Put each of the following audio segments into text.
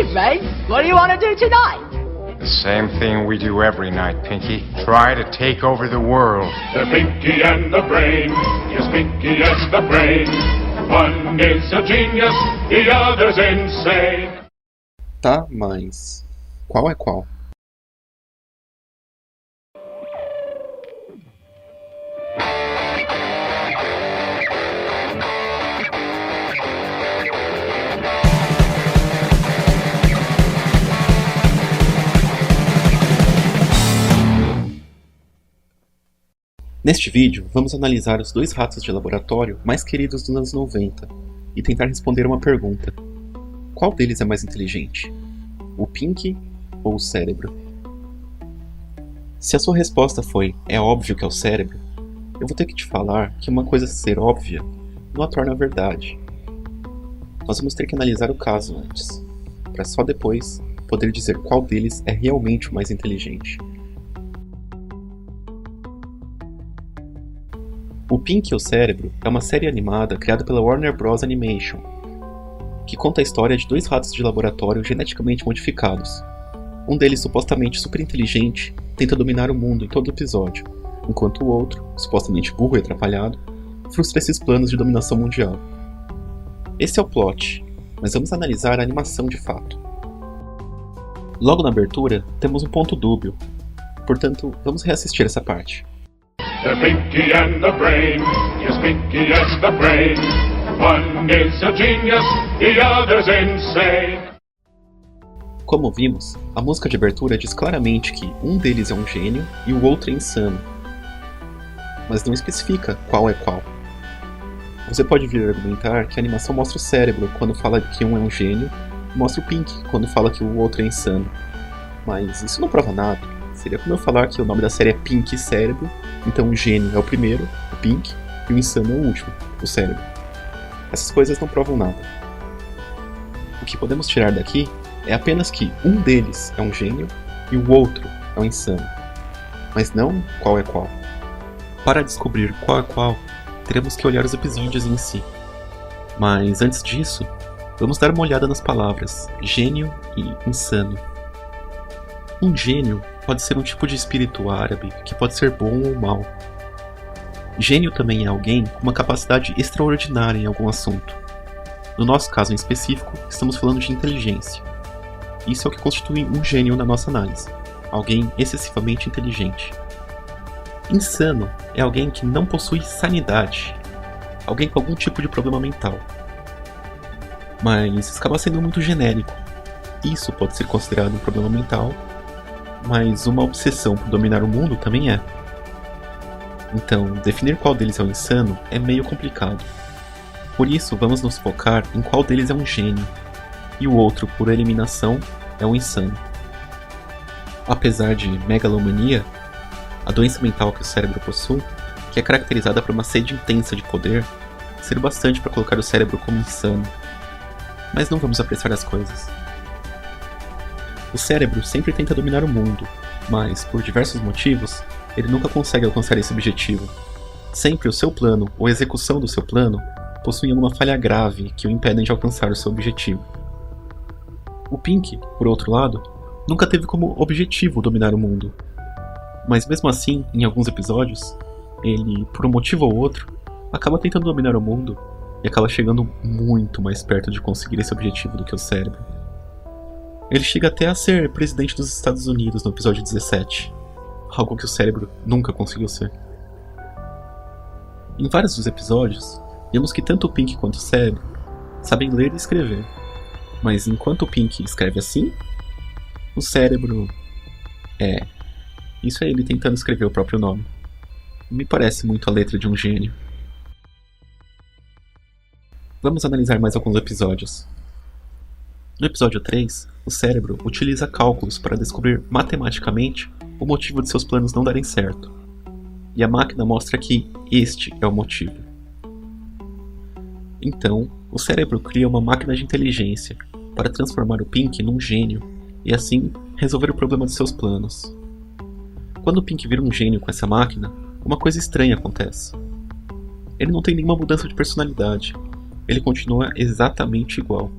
is, mate. What do you want to do tonight? The same thing we do every night, Pinky. Try to take over the world. The Pinky and the Brain. Yes, Pinky and the Brain. One is a genius, the other's insane. Tá, mas qual é qual? Neste vídeo, vamos analisar os dois ratos de laboratório mais queridos dos anos 90 e tentar responder uma pergunta. Qual deles é mais inteligente? O Pinky ou o cérebro? Se a sua resposta foi "é óbvio que é o cérebro", eu vou ter que te falar que uma coisa ser óbvia não a torna verdade. Nós vamos ter que analisar o caso antes, para só depois poder dizer qual deles é realmente o mais inteligente. O Pinky e o Cérebro é uma série animada criada pela Warner Bros. Animation, que conta a história de dois ratos de laboratório geneticamente modificados. Um deles supostamente super inteligente tenta dominar o mundo em todo episódio, enquanto o outro, supostamente burro e atrapalhado, frustra esses planos de dominação mundial. Esse é o plot, mas vamos analisar a animação de fato. Logo na abertura, temos um ponto dúbio, portanto, vamos reassistir essa parte. The Pinky and the Brain, yes, Pinky and the Brain. One is a genius, the other's insane. Como vimos, a música de abertura diz claramente que um deles é um gênio e o outro é insano, mas não especifica qual é qual. Você pode vir argumentar que a animação mostra o cérebro quando fala que um é um gênio e mostra o Pinky quando fala que o outro é insano, mas isso não prova nada. Seria como eu falar que o nome da série é Pinky e Cérebro, então o gênio é o primeiro, o Pinky, e o insano é o último, o cérebro. Essas coisas não provam nada. O que podemos tirar daqui é apenas que um deles é um gênio e o outro é um insano, mas não qual é qual. Para descobrir qual é qual, teremos que olhar os episódios em si. Mas antes disso, vamos dar uma olhada nas palavras gênio e insano. Um gênio pode ser um tipo de espírito árabe que pode ser bom ou mau. Gênio também é alguém com uma capacidade extraordinária em algum assunto. No nosso caso em específico, estamos falando de inteligência. Isso é o que constitui um gênio na nossa análise, alguém excessivamente inteligente. Insano é alguém que não possui sanidade, alguém com algum tipo de problema mental. Mas isso acaba sendo muito genérico. Isso pode ser considerado um problema mental, mas uma obsessão por dominar o mundo também é. Então, definir qual deles é o insano é meio complicado. Por isso, vamos nos focar em qual deles é um gênio, e o outro, por eliminação, é um insano. Apesar de megalomania, a doença mental que o cérebro possui, que é caracterizada por uma sede intensa de poder, ser bastante para colocar o cérebro como insano. Mas não vamos apressar as coisas. O cérebro sempre tenta dominar o mundo, mas, por diversos motivos, ele nunca consegue alcançar esse objetivo. Sempre o seu plano ou a execução do seu plano possuem uma falha grave que o impedem de alcançar o seu objetivo. O Pinky, por outro lado, nunca teve como objetivo dominar o mundo. Mas mesmo assim, em alguns episódios, ele, por um motivo ou outro, acaba tentando dominar o mundo e acaba chegando muito mais perto de conseguir esse objetivo do que o cérebro. Ele chega até a ser presidente dos Estados Unidos no episódio 17, algo que o cérebro nunca conseguiu ser. Em vários dos episódios, vemos que tanto o Pinky quanto o cérebro sabem ler e escrever, mas enquanto o Pinky escreve assim, o cérebro... isso é ele tentando escrever o próprio nome. Me parece muito a letra de um gênio. Vamos analisar mais alguns episódios. No episódio 3, o cérebro utiliza cálculos para descobrir matematicamente o motivo de seus planos não darem certo. E a máquina mostra que este é o motivo. Então, o cérebro cria uma máquina de inteligência para transformar o Pinky num gênio e assim resolver o problema de seus planos. Quando o Pinky vira um gênio com essa máquina, uma coisa estranha acontece. Ele não tem nenhuma mudança de personalidade. Ele continua exatamente igual.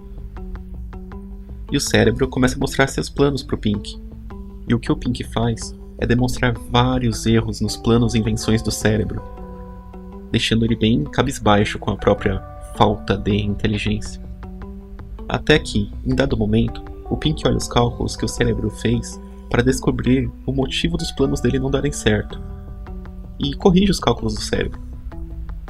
E o cérebro começa a mostrar seus planos para o Pink. E o que o Pink faz é demonstrar vários erros nos planos e invenções do cérebro, deixando ele bem cabisbaixo com a própria falta de inteligência. Até que, em dado momento, o Pink olha os cálculos que o cérebro fez para descobrir o motivo dos planos dele não darem certo, e corrige os cálculos do cérebro.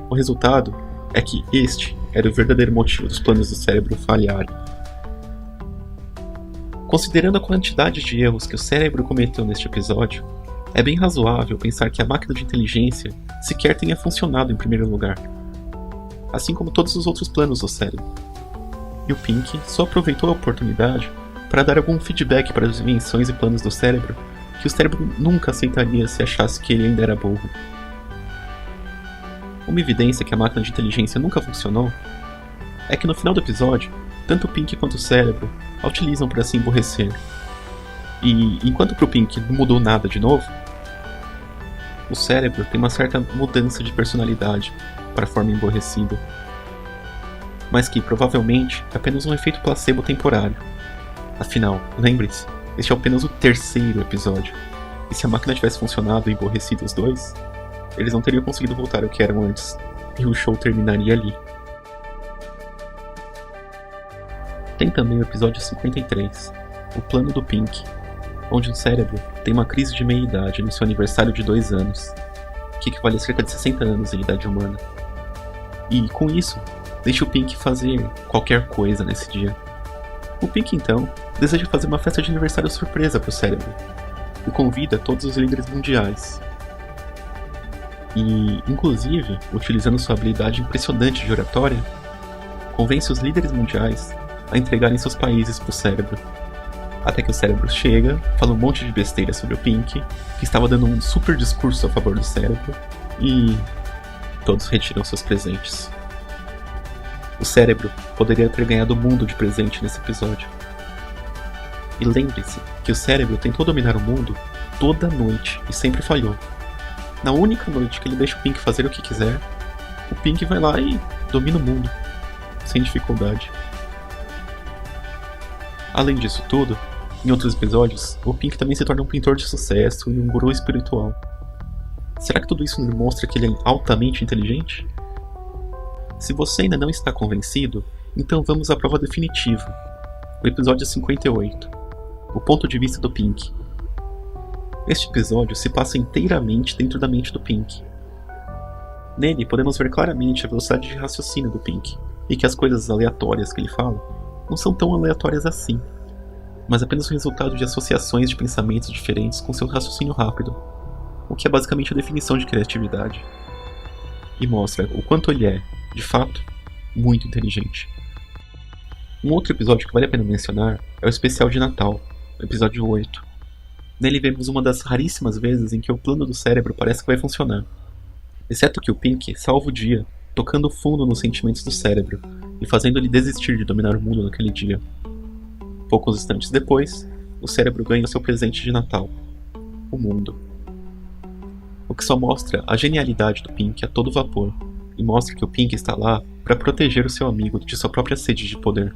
O resultado é que este era o verdadeiro motivo dos planos do cérebro falharem. Considerando a quantidade de erros que o cérebro cometeu neste episódio, é bem razoável pensar que a máquina de inteligência sequer tenha funcionado em primeiro lugar, assim como todos os outros planos do cérebro. E o Pink só aproveitou a oportunidade para dar algum feedback para as invenções e planos do cérebro que o cérebro nunca aceitaria se achasse que ele ainda era burro. Uma evidência que a máquina de inteligência nunca funcionou é que no final do episódio, tanto o Pink quanto o cérebro a utilizam para se emborrecer. E enquanto pro Pink não mudou nada de novo, o cérebro tem uma certa mudança de personalidade para a forma emborrecida, mas que provavelmente é apenas um efeito placebo temporário. Afinal, lembre-se, este é apenas o 3º episódio, e se a máquina tivesse funcionado e emborrecido os dois, eles não teriam conseguido voltar ao que eram antes, e o show terminaria ali. Tem também o episódio 53, o plano do Pink, onde o cérebro tem uma crise de meia-idade no seu aniversário de 2 anos, que equivale a cerca de 60 anos em idade humana. E, com isso, deixa o Pink fazer qualquer coisa nesse dia. O Pink, então, deseja fazer uma festa de aniversário surpresa para o cérebro, e convida todos os líderes mundiais. E, inclusive, utilizando sua habilidade impressionante de oratória, convence os líderes mundiais a entregarem seus países para o cérebro. Até que o cérebro chega, fala um monte de besteira sobre o Pink, que estava dando um super discurso a favor do cérebro, e todos retiram seus presentes. O cérebro poderia ter ganhado o mundo de presente nesse episódio. E lembre-se que o cérebro tentou dominar o mundo toda noite e sempre falhou. Na única noite que ele deixa o Pink fazer o que quiser, o Pink vai lá e domina o mundo, sem dificuldade. Além disso tudo, em outros episódios, o Pink também se torna um pintor de sucesso e um guru espiritual. Será que tudo isso demonstra que ele é altamente inteligente? Se você ainda não está convencido, então vamos à prova definitiva, o episódio 58, o ponto de vista do Pink. Este episódio se passa inteiramente dentro da mente do Pink. Nele podemos ver claramente a velocidade de raciocínio do Pink, e que as coisas aleatórias que ele fala não são tão aleatórias assim, mas apenas o resultado de associações de pensamentos diferentes com seu raciocínio rápido, o que é basicamente a definição de criatividade. E mostra o quanto ele é, de fato, muito inteligente. Um outro episódio que vale a pena mencionar é o especial de Natal, o episódio 8. Nele vemos uma das raríssimas vezes em que o plano do cérebro parece que vai funcionar. Exceto que o Pink salva o dia, tocando fundo nos sentimentos do cérebro e fazendo ele desistir de dominar o mundo naquele dia. Poucos instantes depois, o cérebro ganha o seu presente de Natal, o mundo. O que só mostra a genialidade do Pink a todo vapor, e mostra que o Pink está lá para proteger o seu amigo de sua própria sede de poder.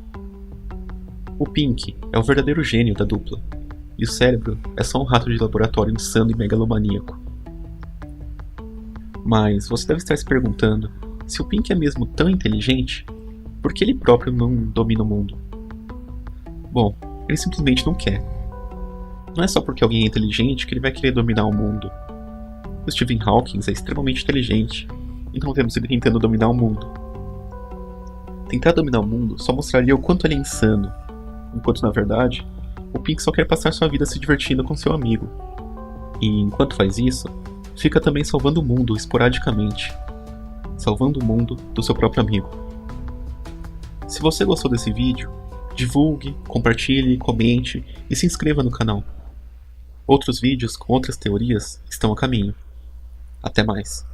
O Pink é o verdadeiro gênio da dupla, e o cérebro é só um rato de laboratório insano e megalomaníaco. Mas você deve estar se perguntando, se o Pink é mesmo tão inteligente, por que ele próprio não domina o mundo? Bom, ele simplesmente não quer. Não é só porque alguém é inteligente que ele vai querer dominar o mundo. O Stephen Hawking é extremamente inteligente, então vemos ele tentando dominar o mundo. Tentar dominar o mundo só mostraria o quanto ele é insano, enquanto na verdade, o Pink só quer passar sua vida se divertindo com seu amigo. E enquanto faz isso, fica também salvando o mundo esporadicamente, salvando o mundo do seu próprio amigo. Se você gostou desse vídeo, divulgue, compartilhe, comente e se inscreva no canal. Outros vídeos com outras teorias estão a caminho. Até mais!